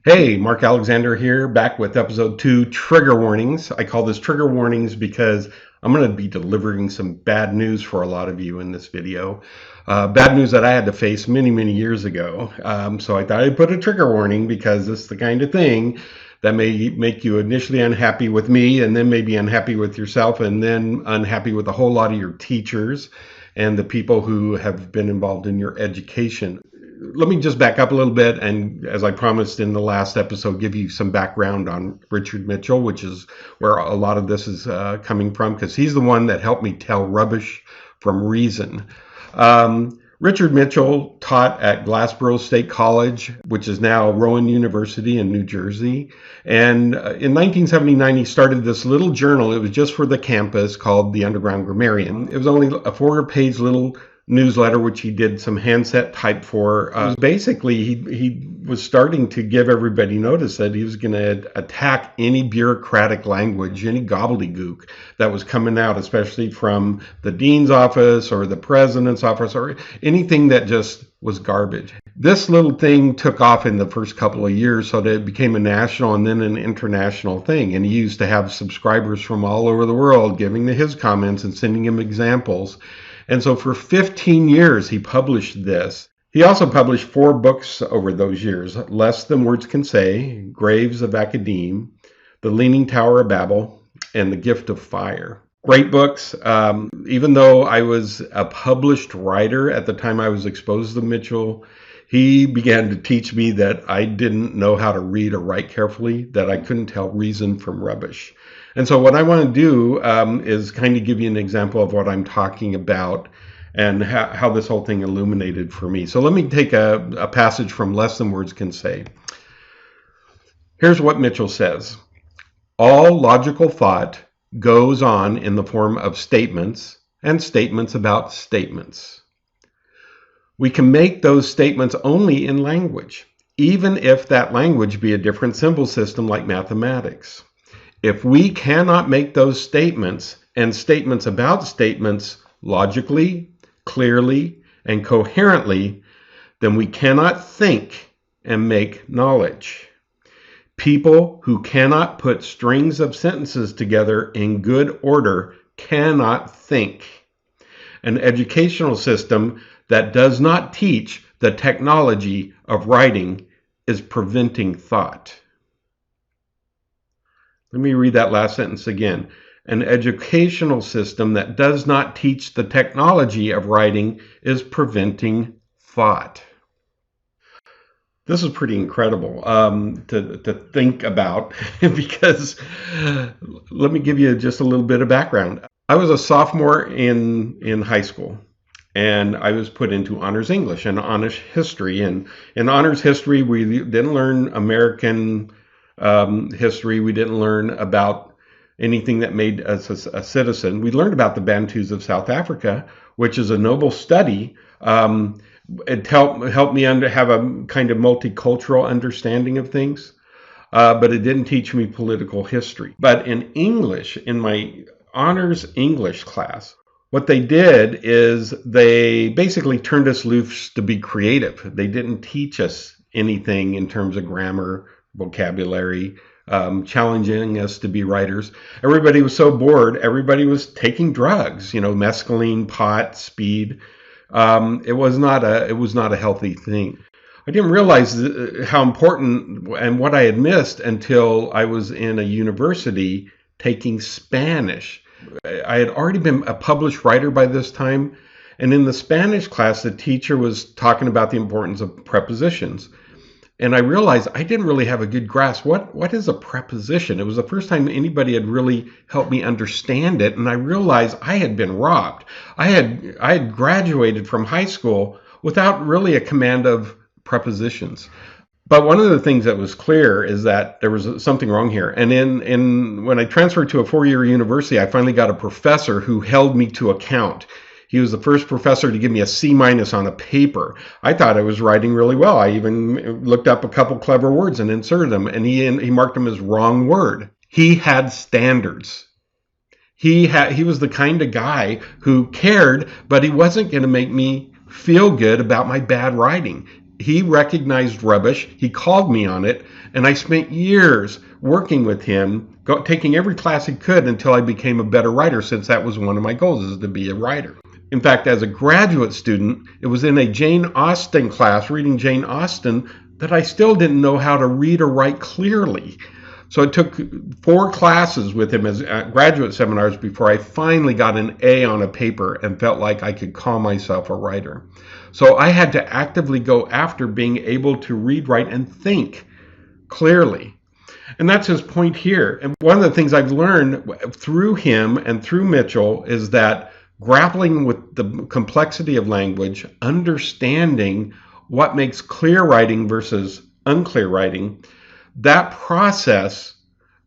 Hey, Mark Alexander here, back with episode 2, trigger warnings. I call this trigger warnings because I'm going to be delivering some bad news for a lot of you in this video. Bad news that I had to face many, many years ago. So I thought I'd put a trigger warning because this is the kind of thing that may make you initially unhappy with me and then maybe unhappy with yourself and then unhappy with a whole lot of your teachers and the people who have been involved in your education. Let me just back up a little bit and, as I promised in the last episode, give you some background on Richard Mitchell, which is where a lot of this is coming from, because he's the one that helped me tell rubbish from reason. Richard Mitchell taught at Glassboro State College, which is now Rowan University in New Jersey. And in 1979, he started this little journal. It was just for the campus called the Underground Grammarian. It was only a 4-page little newsletter, which he did some handset type for. Basically, he was starting to give everybody notice that he was going to attack any bureaucratic language, any gobbledygook that was coming out, especially from the dean's office or the president's office or anything that just was garbage. This little thing took off in the first couple of years, so that it became a national and then an international thing. And he used to have subscribers from all over the world giving his comments and sending him examples. And so for 15 years, he published this. He also published 4 books over those years: Less Than Words Can Say, Graves of Academe, The Leaning Tower of Babel, and The Gift of Fire. Great books. Even though I was a published writer at the time I was exposed to Mitchell, he began to teach me that I didn't know how to read or write carefully, that I couldn't tell reason from rubbish. And so what I want to do is kind of give you an example of what I'm talking about and how this whole thing illuminated for me. So let me take a passage from Less Than Words Can Say. Here's what Mitchell says. All logical thought goes on in the form of statements and statements about statements. We can make those statements only in language, even if that language be a different symbol system like mathematics. If we cannot make those statements and statements about statements logically, clearly, and coherently, then we cannot think and make knowledge. People who cannot put strings of sentences together in good order cannot think. An educational system that does not teach the technology of writing is preventing thought. Let me read that last sentence again. An educational system that does not teach the technology of writing is preventing thought. This is pretty incredible to think about because let me give you just a little bit of background. I was a sophomore in high school, and I was put into honors English and honors history. And in honors history, we didn't learn American history. We didn't learn about anything that made us a citizen. We learned about the Bantus of South Africa, which is a noble study. It helped me have a kind of multicultural understanding of things, but it didn't teach me political history. But in English, in my honors English class, what they did is they basically turned us loose to be creative. They didn't teach us anything in terms of grammar, vocabulary, challenging us to be writers. Everybody was so bored. Everybody was taking drugs, mescaline, pot, speed. It was not a healthy thing. I didn't realize how important and what I had missed until I was in a university taking Spanish. I had already been a published writer by this time, and in the Spanish class, the teacher was talking about the importance of prepositions. And I realized I didn't really have a good grasp. What is a preposition? It was the first time anybody had really helped me understand it, and I realized I had been robbed. I had graduated from high school without really a command of prepositions. But one of the things that was clear is that there was something wrong here. And when I transferred to a 4-year university, I finally got a professor who held me to account. He was the first professor to give me a C- on a paper. I thought I was writing really well. I even looked up a couple clever words and inserted them, and he marked them as wrong word. He had standards. He was the kind of guy who cared, but he wasn't going to make me feel good about my bad writing. He recognized rubbish. He called me on it, and I spent years working with him, taking every class he could until I became a better writer, since that was one of my goals, is to be a writer. In fact, as a graduate student, it was in a Jane Austen class, reading Jane Austen, that I still didn't know how to read or write clearly. So it took 4 classes with him as graduate seminars before I finally got an A on a paper and felt like I could call myself a writer. So I had to actively go after being able to read, write, and think clearly. And that's his point here. And one of the things I've learned through him and through Mitchell is that grappling with the complexity of language, understanding what makes clear writing versus unclear writing, that process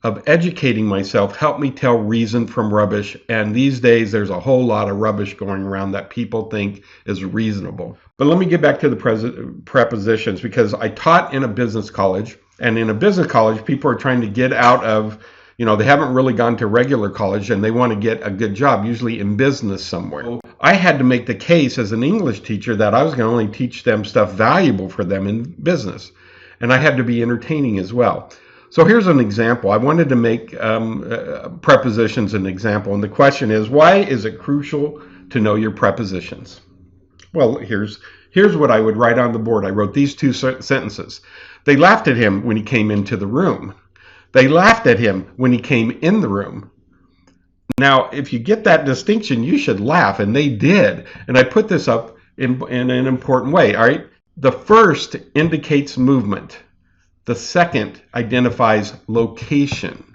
of educating myself helped me tell reason from rubbish. And these days, there's a whole lot of rubbish going around that people think is reasonable. But let me get back to the prepositions, because I taught in a business college. And in a business college, people are trying to get out of, they haven't really gone to regular college and they want to get a good job, usually in business somewhere. So I had to make the case as an English teacher that I was going to only teach them stuff valuable for them in business. And I had to be entertaining as well. So here's an example. I wanted to make prepositions an example. And the question is, why is it crucial to know your prepositions? Well, here's what I would write on the board. I wrote these 2 sentences. They laughed at him when he came into the room. They laughed at him when he came in the room. Now, if you get that distinction, you should laugh, and they did. And I put this up in an important way, all right? The first indicates movement. The second identifies location.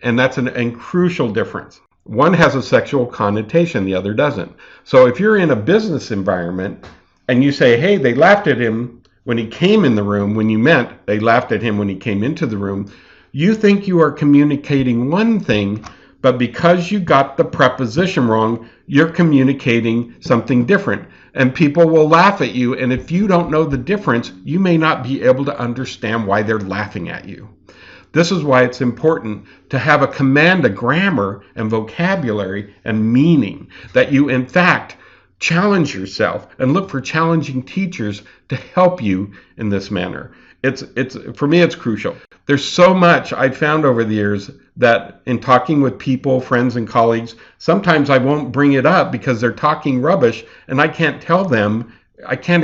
And that's a crucial difference. One has a sexual connotation, the other doesn't. So if you're in a business environment and you say, hey, they laughed at him when he came in the room, when you meant they laughed at him when he came into the room, you think you are communicating one thing, but because you got the preposition wrong, you're communicating something different. And people will laugh at you, and if you don't know the difference, you may not be able to understand why they're laughing at you. This is why it's important to have a command of grammar and vocabulary and meaning, that you, in fact, challenge yourself and look for challenging teachers to help you in this manner. For me, it's crucial. There's so much I've found over the years that in talking with people, friends and colleagues, sometimes I won't bring it up because they're talking rubbish and I can't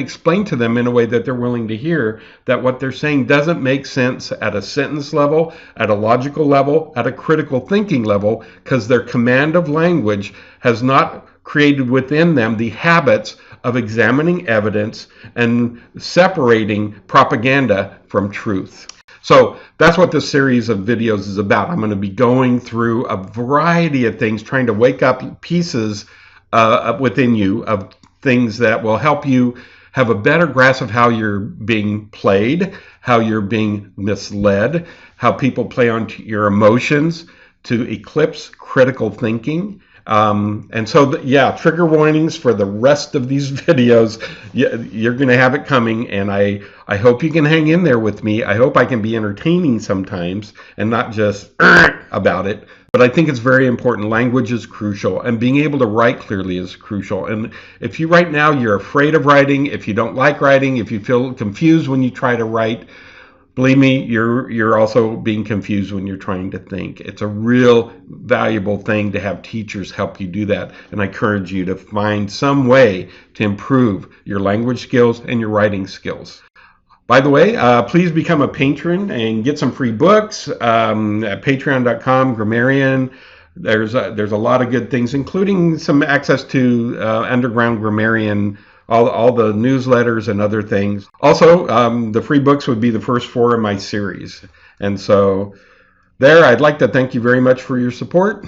explain to them in a way that they're willing to hear that what they're saying doesn't make sense at a sentence level, at a logical level, at a critical thinking level, because their command of language has not created within them the habits of examining evidence and separating propaganda from truth. So that's what this series of videos is about. I'm going to be going through a variety of things, trying to wake up pieces within you of things that will help you have a better grasp of how you're being played, how you're being misled, how people play on your emotions to eclipse critical thinking. And so, trigger warnings for the rest of these videos. You're going to have it coming, and I hope you can hang in there with me. I hope I can be entertaining sometimes and not just about it. But I think it's very important. Language is crucial, and being able to write clearly is crucial. And if you right now you're afraid of writing, if you don't like writing, if you feel confused when you try to write, believe me, you're also being confused when you're trying to think. It's a real valuable thing to have teachers help you do that. And I encourage you to find some way to improve your language skills and your writing skills. By the way, please become a patron and get some free books at patreon.com, Grammarian. There's a lot of good things, including some access to underground Grammarian, all the newsletters and other things. Also, the free books would be the first 4 in my series. And so there, I'd like to thank you very much for your support.